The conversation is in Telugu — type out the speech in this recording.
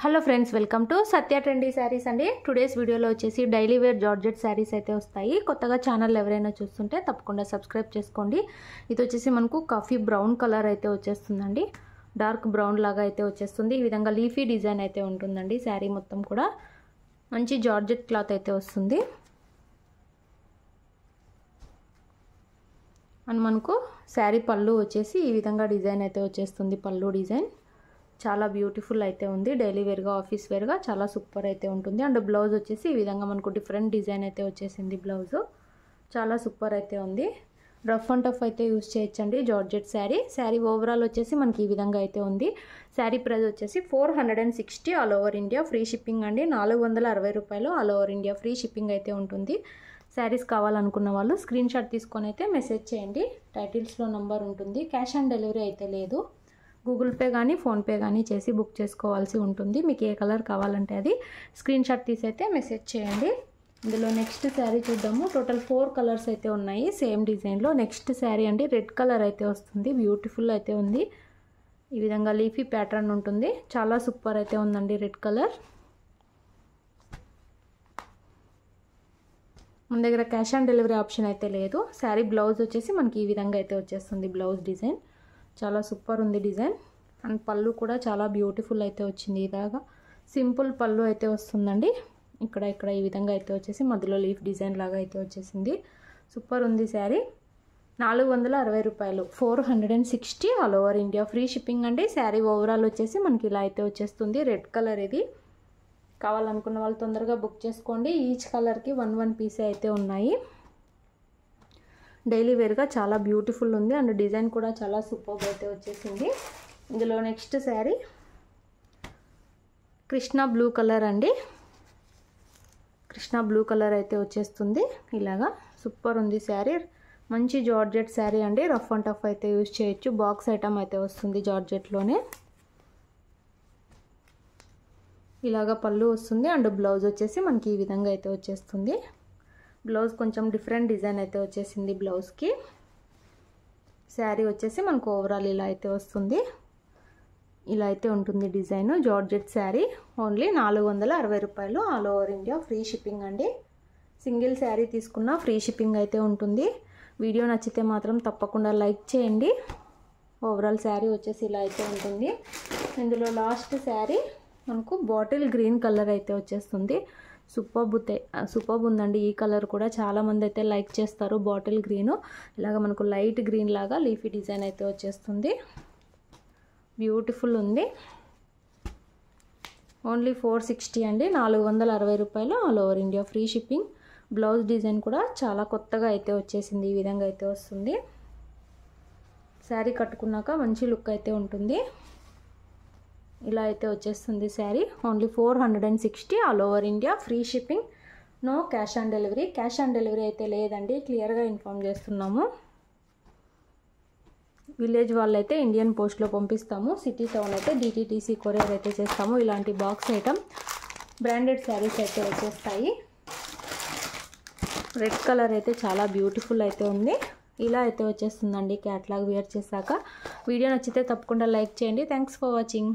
Hello friends, welcome to Satya trendy saris అండి. టుడేస్ వీడియోలో వచ్చేసి డైలీ వేర్ జార్జెట్ శారీస్ అయితే వస్తాయి. కొత్తగా ఛానల్ ఎవరైనా చూస్తుంటే తప్పకుండా సబ్స్క్రైబ్ చేసుకోండి. ఇది వచ్చేసి మనకు కాఫీ బ్రౌన్ కలర్ అయితే వచ్చేస్తుందండి. డార్క్ బ్రౌన్ లాగా అయితే వచ్చేస్తుంది. ఈ విధంగా లీఫీ డిజైన్ అయితే ఉంటుందండి. శారీ మొత్తం కూడా మంచి జార్జెట్ క్లాత్ అయితే వస్తుంది. అండ్ మనకు శారీ పళ్ళు వచ్చేసి ఈ విధంగా డిజైన్ అయితే వచ్చేస్తుంది. పళ్ళు డిజైన్ చాలా బ్యూటిఫుల్ అయితే ఉంది. డైలీ వేర్గా, ఆఫీస్ వేర్గా చాలా సూపర్ అయితే ఉంటుంది. అండ్ బ్లౌజ్ వచ్చేసి ఈ విధంగా మనకు డిఫరెంట్ డిజైన్ అయితే వచ్చేసింది. బ్లౌజ్ చాలా సూపర్ అయితే ఉంది. రఫ్ అండ్ టఫ్ అయితే యూజ్ చేయొచ్చండి జార్జెట్ శారీ ఓవరాల్ వచ్చేసి మనకి ఈ విధంగా అయితే ఉంది. శారీ ప్రైస్ వచ్చేసి 460 all over India, free shipping అండి. 460 రూపాయలు all over India free shipping అయితే ఉంటుంది. శారీస్ కావాలనుకున్న వాళ్ళు స్క్రీన్ షాట్ తీసుకొని అయితే మెసేజ్ చేయండి. టైటిల్స్లో నంబర్ ఉంటుంది. క్యాష్ ఆన్ డెలివరీ అయితే లేదు. గూగుల్ పే కానీ ఫోన్పే కానీ చేసి బుక్ చేసుకోవాల్సి ఉంటుంది. మీకు ఏ కలర్ కావాలంటే అది స్క్రీన్ షాట్ తీసి అయితే మెసేజ్ చేయండి. ఇందులో నెక్స్ట్ శారీ చూద్దాము. టోటల్ 4 కలర్స్ అయితే ఉన్నాయి సేమ్ డిజైన్లో. నెక్స్ట్ శారీ అండి రెడ్ కలర్ అయితే వస్తుంది. బ్యూటిఫుల్ అయితే ఉంది. ఈ విధంగా లీఫీ ప్యాటర్న్ ఉంటుంది. చాలా సూపర్ అయితే ఉందండి రెడ్ కలర్. మన దగ్గర క్యాష్ ఆన్ డెలివరీ ఆప్షన్ అయితే లేదు. శారీ బ్లౌజ్ వచ్చేసి మనకి ఈ విధంగా అయితే వచ్చేస్తుంది. బ్లౌజ్ డిజైన్ చాలా సూపర్ ఉంది డిజైన్. అండ్ పళ్ళు కూడా చాలా బ్యూటిఫుల్ అయితే వచ్చింది. ఇలాగా సింపుల్ పళ్ళు అయితే వస్తుందండి. ఇక్కడ ఈ విధంగా అయితే వచ్చేసి మధ్యలో లీఫ్ డిజైన్ లాగా అయితే వచ్చేసింది. సూపర్ ఉంది శారీ. 460 రూపాయలు, 460 all over India free shipping అండి. శారీ ఓవరాల్ వచ్చేసి మనకి ఇలా అయితే వచ్చేస్తుంది. రెడ్ కలర్ ఇది. కావాలనుకున్న వాళ్ళు తొందరగా బుక్ చేసుకోండి. ఈచ్ కలర్కి 1 పీసే అయితే ఉన్నాయి. డైలీ వేర్గా చాలా బ్యూటిఫుల్ ఉంది. అండ్ డిజైన్ కూడా చాలా సూపర్ అయితే వచ్చేసింది. ఇందులో next sari Krishna blue colour అండి. కృష్ణ బ్లూ కలర్ అయితే వచ్చేస్తుంది. ఇలాగా సూపర్ ఉంది శారీ. మంచి జార్జెట్ శారీ అండి. రఫ్ అండ్ టఫ్ అయితే యూజ్ చేయొచ్చు. బాక్స్ ఐటమ్ అయితే వస్తుంది జార్జెట్లోనే. ఇలాగా పళ్ళు వస్తుంది. అండ్ బ్లౌజ్ వచ్చేసి మనకి ఈ విధంగా అయితే వచ్చేస్తుంది. బ్లౌజ్ కొంచెం డిఫరెంట్ డిజైన్ అయితే వచ్చేసింది బ్లౌజ్కి. శారీ వచ్చేసి మనకు ఓవరాల్ ఇలా అయితే వస్తుంది. ఇలా అయితే ఉంటుంది డిజైన్. జార్జెట్ శారీ ఓన్లీ 460 రూపాయలు all over India free shipping అండి. సింగిల్ శారీ తీసుకున్న ఫ్రీ షిప్పింగ్ అయితే ఉంటుంది. వీడియో నచ్చితే మాత్రం తప్పకుండా లైక్ చేయండి. ఓవరాల్ శారీ వచ్చేసి ఇలా అయితే ఉంటుంది. ఇందులో లాస్ట్ శారీ మనకు బాటిల్ గ్రీన్ కలర్ అయితే వచ్చేస్తుంది. సూపర్బ్ ఉందండి. ఈ కలర్ కూడా చాలామంది అయితే లైక్ చేస్తారు. బాటిల్ గ్రీను ఇలాగ మనకు లైట్ గ్రీన్ లాగా లీఫీ డిజైన్ అయితే వచ్చేస్తుంది. బ్యూటిఫుల్ ఉంది. ఓన్లీ 460 అండి. 460 రూపాయలు all over India free shipping. Blouse design కూడా చాలా కొత్తగా అయితే వచ్చేసింది. ఈ విధంగా అయితే వస్తుంది. శారీ కట్టుకున్నాక మంచి లుక్ అయితే ఉంటుంది. ఇలా అయితే వచ్చేస్తుంది sari. Only 460 all over India free shipping. No cash on delivery. Cash on delivery అయితే లేదండి. క్లియర్గా ఇన్ఫామ్ చేస్తున్నాము. విలేజ్ వాళ్ళైతే ఇండియన్ పోస్ట్లో పంపిస్తాము. సిటీ టౌన్ అయితే DTTC కొరియర్ అయితే చేస్తాము. ఇలాంటి బాక్స్ ఐటమ్ బ్రాండెడ్ శారీస్ అయితే వచ్చేస్తాయి. రెడ్ కలర్ అయితే చాలా బ్యూటిఫుల్ అయితే ఉంది. ఇలా అయితే వచ్చేస్తుందండి క్యాట్లాగ్ వేర్ చేశాక. వీడియో నచ్చితే తప్పకుండా లైక్ చేయండి. Thanks for watching.